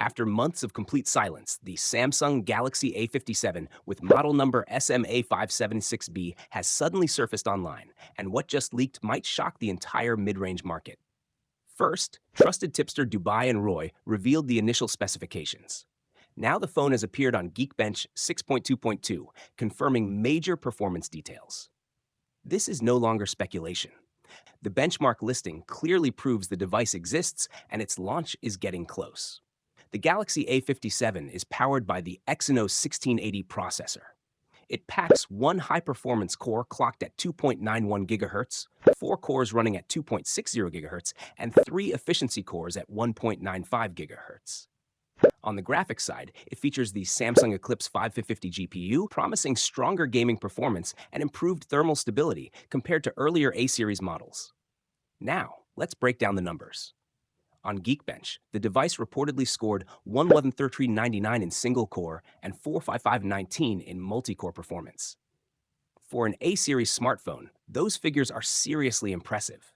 After months of complete silence, the Samsung Galaxy A57 with model number SMA576B has suddenly surfaced online, and what just leaked might shock the entire mid-range market. First, trusted tipster Dubai and Roy revealed the initial specifications. Now the phone has appeared on Geekbench 6.2.2, confirming major performance details. This is no longer speculation. The benchmark listing clearly proves the device exists and its launch is getting close. The Galaxy A57 is powered by the Exynos 1680 processor. It packs one high-performance core clocked at 2.91 GHz, four cores running at 2.60 GHz, and three efficiency cores at 1.95 GHz. On the graphics side, it features the Samsung Eclipse 550 GPU, promising stronger gaming performance and improved thermal stability compared to earlier A-series models. Now, let's break down the numbers. On Geekbench, the device reportedly scored 1111399 in single-core and 45519 in multi-core performance. For an A-series smartphone, those figures are seriously impressive.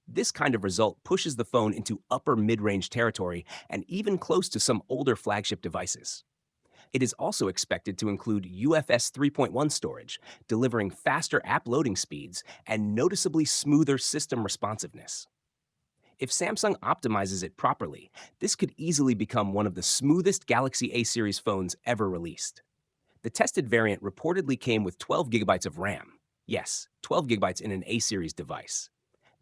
This kind of result pushes the phone into upper mid-range territory and even close to some older flagship devices. It is also expected to include UFS 3.1 storage, delivering faster app loading speeds and noticeably smoother system responsiveness. If Samsung optimizes it properly, this could easily become one of the smoothest Galaxy A-series phones ever released. The tested variant reportedly came with 12 gigabytes of RAM. Yes, 12 gigabytes in an A-series device.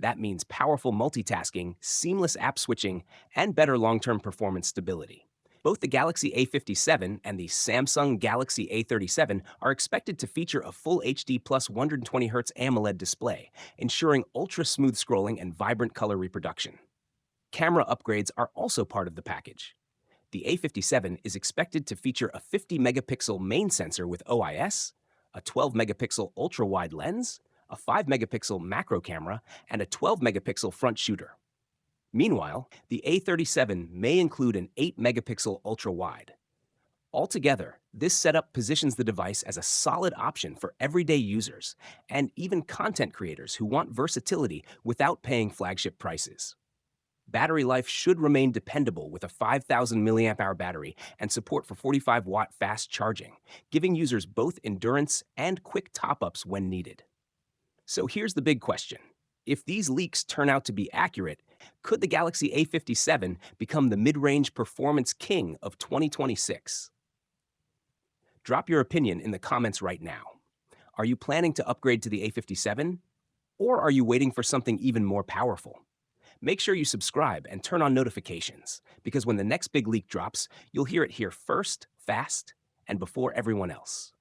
That means powerful multitasking, seamless app switching, and better long-term performance stability. Both the Galaxy A57 and the Samsung Galaxy A37 are expected to feature a full HD plus 120Hz AMOLED display, ensuring ultra-smooth scrolling and vibrant color reproduction. Camera upgrades are also part of the package. The A57 is expected to feature a 50-megapixel main sensor with OIS, a 12-megapixel ultra-wide lens, a 5-megapixel macro camera, and a 12-megapixel front shooter. Meanwhile, the A37 may include an 8-megapixel ultra-wide. Altogether, this setup positions the device as a solid option for everyday users and even content creators who want versatility without paying flagship prices. Battery life should remain dependable with a 5,000 mAh battery and support for 45-watt fast charging, giving users both endurance and quick top-ups when needed. So here's the big question. If these leaks turn out to be accurate, could the Galaxy A57 become the mid-range performance king of 2026? Drop your opinion in the comments right now. Are you planning to upgrade to the A57? Or are you waiting for something even more powerful? Make sure you subscribe and turn on notifications, because when the next big leak drops, you'll hear it here first, fast, and before everyone else.